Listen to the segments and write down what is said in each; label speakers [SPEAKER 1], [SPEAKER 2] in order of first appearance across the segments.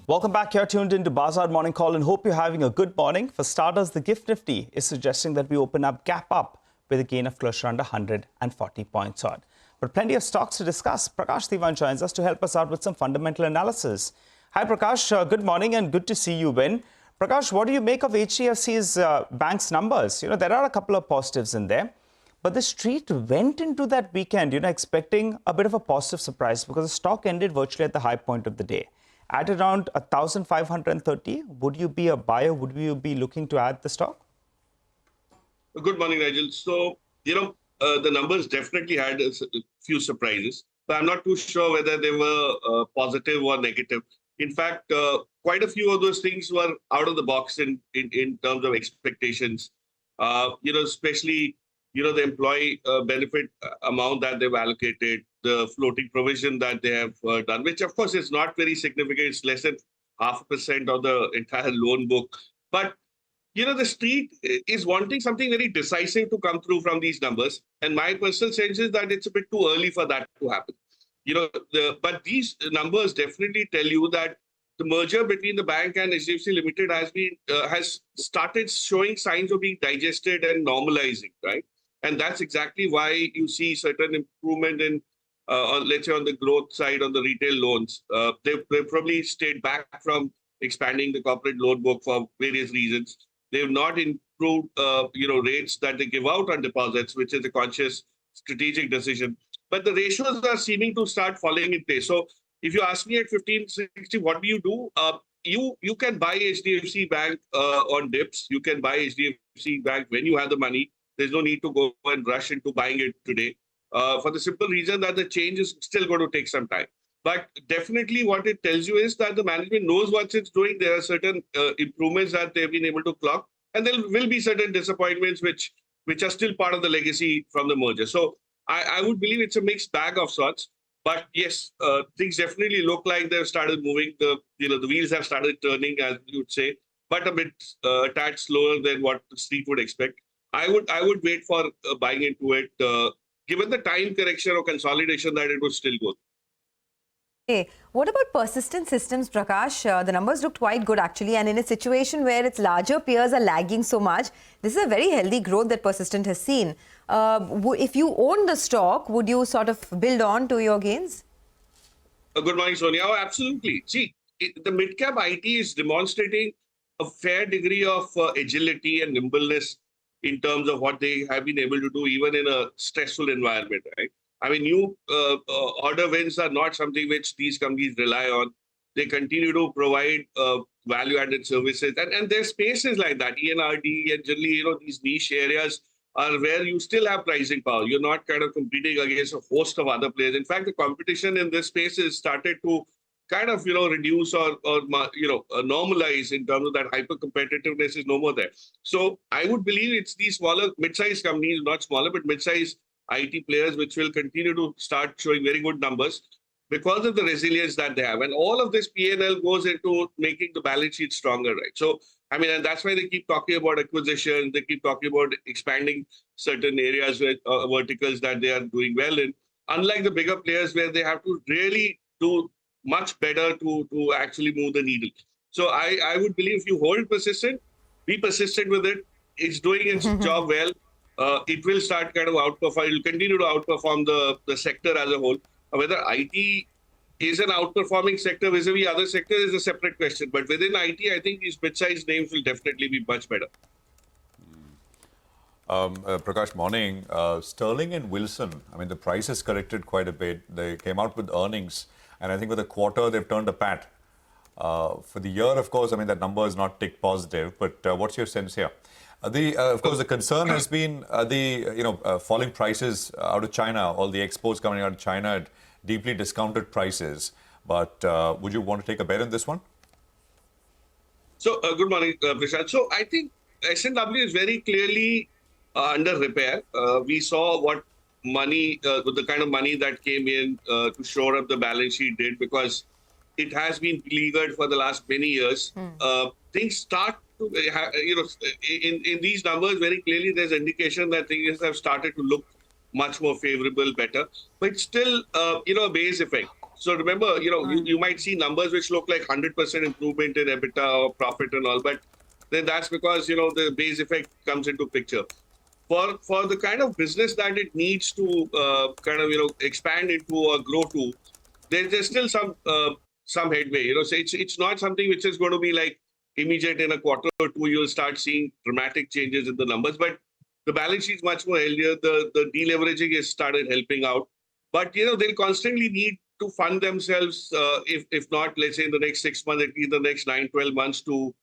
[SPEAKER 1] Welcome back. You're tuned into Bazaar Morning Call and hope you're having a good morning. For starters, the Gift Nifty is suggesting that we open up gap up with a gain of closer under 140 points odd. But plenty of stocks to discuss. Prakash Diwan joins us to help us out with some fundamental analysis. Hi Prakash, good morning and good to see you, Ben. Prakash, what do you make of HDFC's bank's numbers? There are a couple of positives in there. But the street went into that weekend, expecting a bit of a positive surprise because the stock ended virtually at the high point of the day. At around 1,530, would you be a buyer? Would you be looking to add the stock?
[SPEAKER 2] Good morning, Nigel. So, the numbers definitely had a few surprises, but I'm not too sure whether they were positive or negative. In fact, quite a few of those things were out of the box in terms of expectations, especially the employee benefit amount that they've allocated, the floating provision that they have done, which of course is not very significant. It's less than 0.5% of the entire loan book. But, the street is wanting something very decisive to come through from these numbers. And my personal sense is that it's a bit too early for that to happen. But these numbers definitely tell you that the merger between the bank and HDFC Limited has started showing signs of being digested and normalizing, right? And that's exactly why you see certain improvement in, let's say, on the growth side on the retail loans. They've probably stayed back from expanding the corporate loan book for various reasons. They've not improved, rates that they give out on deposits, which is a conscious strategic decision. But the ratios are seeming to start falling in place. So if you ask me at 1560, what do? You can buy HDFC Bank on dips. You can buy HDFC Bank when you have the money. There's no need to go and rush into buying it today for the simple reason that the change is still going to take some time. But definitely what it tells you is that the management knows what it's doing. There are certain improvements that they've been able to clock. And there will be certain disappointments which are still part of the legacy from the merger. So I would believe it's a mixed bag of sorts. But yes, things definitely look like they've started moving. The wheels have started turning, as you would say, but a bit a tad slower than what the street would expect. I would wait for buying into it, given the time correction or consolidation that it would still go.
[SPEAKER 3] Hey, what about persistent systems, Prakash? The numbers looked quite good actually, and in a situation where its larger peers are lagging so much, this is a very healthy growth that Persistent has seen. If you own the stock, would you sort of build on to your gains?
[SPEAKER 2] Good morning, Sonia. Oh, absolutely. See, the mid-cap IT is demonstrating a fair degree of agility and nimbleness in terms of what they have been able to do even in a stressful environment, right? I mean, new order wins are not something which these companies rely on. They continue to provide value-added services. And their spaces like that, ENRD and generally, these niche areas are where you still have pricing power. You're not kind of competing against a host of other players. In fact, the competition in this space has started to kind of, reduce or normalize in terms of that hyper-competitiveness is no more there. So I would believe it's these smaller, mid-sized companies, not smaller, but mid-sized IT players, which will continue to start showing very good numbers because of the resilience that they have. And all of this P&L goes into making the balance sheet stronger, right? So, I mean, and that's why they keep talking about acquisitions. They keep talking about expanding certain areas with verticals that they are doing well in. Unlike the bigger players where they have to really do much better to actually move the needle. So I would believe if you hold persistent, be persistent with it. It's doing its job well. It will start kind of outperform. It will continue to outperform the sector as a whole. Whether IT is an outperforming sector vis-a-vis other sectors is a separate question. But within IT, I think these mid-sized names will definitely be much better.
[SPEAKER 4] Prakash, morning. Sterling and Wilson, I mean, the price has corrected quite a bit. They came out with earnings. And I think with the quarter, they've turned a pat. For the year, of course, I mean, that number is not tick positive. But what's your sense here? Of course, the concern has been falling prices out of China, all the exports coming out of China at deeply discounted prices. But would you want to take a bet on this one?
[SPEAKER 2] So, good morning, Prashant. So, I think S&W is very clearly under repair. We saw what money, the kind of money that came in to shore up the balance sheet did, because it has been beleaguered for the last many years. Things start to, in these numbers, very clearly there's indication that things have started to look much more favorable, better. But still, a base effect. So remember, you might see numbers which look like 100% improvement in EBITDA or profit and all, but then that's because, the base effect comes into picture. For the kind of business that it needs to expand into or grow to, there's still some headway. So it's not something which is going to be like immediate in a quarter or two. You'll start seeing dramatic changes in the numbers, but the balance sheet is much more healthier. The deleveraging has started helping out, but they'll constantly need to fund themselves. If not, let's say in the next 6 months, at least the next 9-12 months to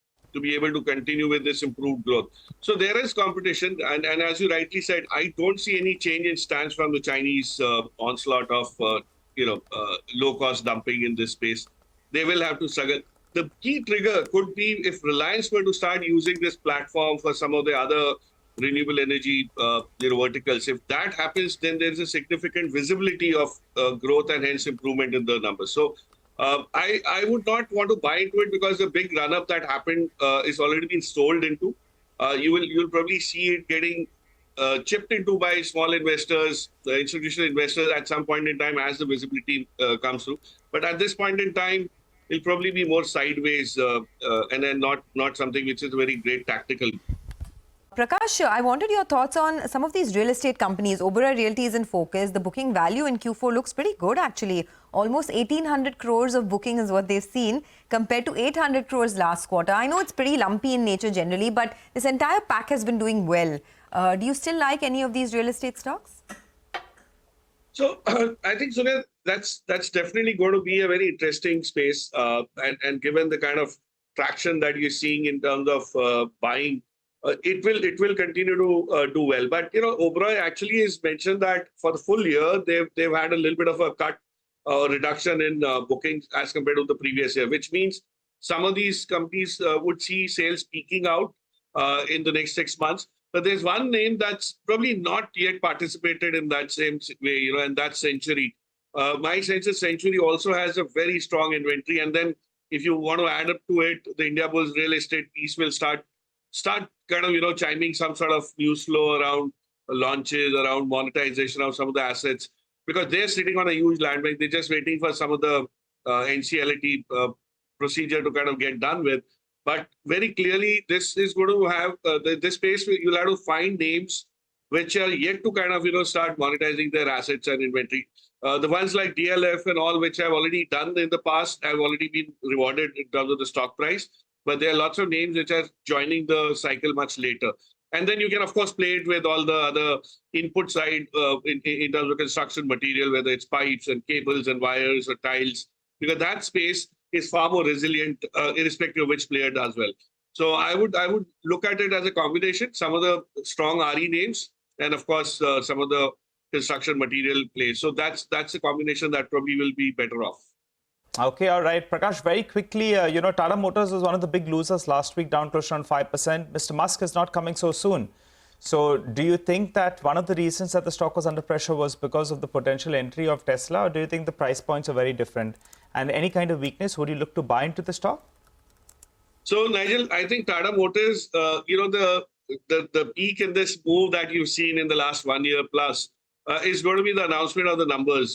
[SPEAKER 2] be able to continue with this improved growth. So there is competition. And as you rightly said, I don't see any change in stance from the Chinese onslaught of, low-cost dumping in this space. They will have to struggle. The key trigger could be if Reliance were to start using this platform for some of the other renewable energy verticals. If that happens, then there's a significant visibility of growth and hence improvement in the numbers. So I would not want to buy into it because the big run-up that happened is already been sold into. You'll probably see it getting chipped into by small investors, institutional investors at some point in time as the visibility comes through. But at this point in time, it'll probably be more sideways and then not something which is a very great tactical.
[SPEAKER 3] Prakash, I wanted your thoughts on some of these real estate companies. Oberoi Realty is in focus. The booking value in Q4 looks pretty good, actually. Almost 1,800 crores of booking is what they've seen compared to 800 crores last quarter. I know it's pretty lumpy in nature generally, but this entire pack has been doing well. Do you still like any of these real estate stocks?
[SPEAKER 2] So I think, Sunil, that's definitely going to be a very interesting space. And given the kind of traction that you're seeing in terms of buying, it will continue to do well. But Oberoi actually has mentioned that for the full year they've had a little bit of a cut reduction in bookings as compared to the previous year, which means some of these companies would see sales peaking out in the next 6 months. But there's one name that's probably not yet participated in that same way, and that's Century. My sense is Century also has a very strong inventory, and then if you want to add up to it, the Indiabulls real estate piece will start kind of, chiming some sort of news flow around launches, around monetization of some of the assets, because they're sitting on a huge land bank. They're just waiting for some of the NCLT procedure to kind of get done with. But very clearly, this is going to have this space where you'll have to find names which are yet to kind of, start monetizing their assets and inventory. The ones like DLF and all, which have already done in the past, have already been rewarded in terms of the stock price. But there are lots of names which are joining the cycle much later. And then you can, of course, play it with all the other input side in terms of construction material, whether it's pipes and cables and wires or tiles, because that space is far more resilient, irrespective of which player does well. So I would look at it as a combination, some of the strong RE names, and of course, some of the construction material plays. So that's a combination that probably will be better off.
[SPEAKER 1] Okay, all right. Prakash, very quickly, Tata Motors was one of the big losers last week, down close to around 5%. Mr. Musk is not coming so soon. So do you think that one of the reasons that the stock was under pressure was because of the potential entry of Tesla, or do you think the price points are very different? And any kind of weakness, would you look to buy into the stock?
[SPEAKER 2] So, Nigel, I think Tata Motors, the peak in this move that you've seen in the last 1 year plus is going to be the announcement of the numbers.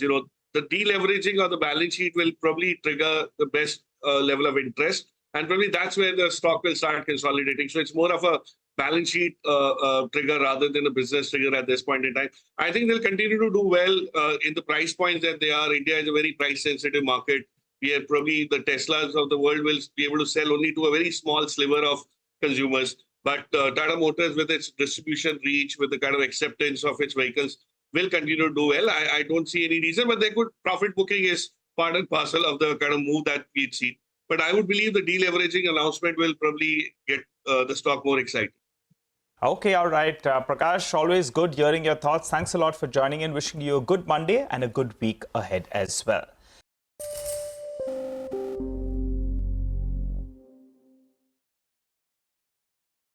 [SPEAKER 2] The deleveraging of the balance sheet will probably trigger the best level of interest. And probably that's where the stock will start consolidating. So it's more of a balance sheet trigger rather than a business trigger at this point in time. I think they'll continue to do well in the price points that they are. India is a very price-sensitive market. Probably the Teslas of the world will be able to sell only to a very small sliver of consumers. But Tata Motors, with its distribution reach, with the kind of acceptance of its vehicles, will continue to do well. I don't see any reason, but their good profit booking is part and parcel of the kind of move that we've seen. But I would believe the deleveraging announcement will probably get the stock more exciting.
[SPEAKER 1] Okay, all right. Prakash, always good hearing your thoughts. Thanks a lot for joining in. Wishing you a good Monday and a good week ahead as well.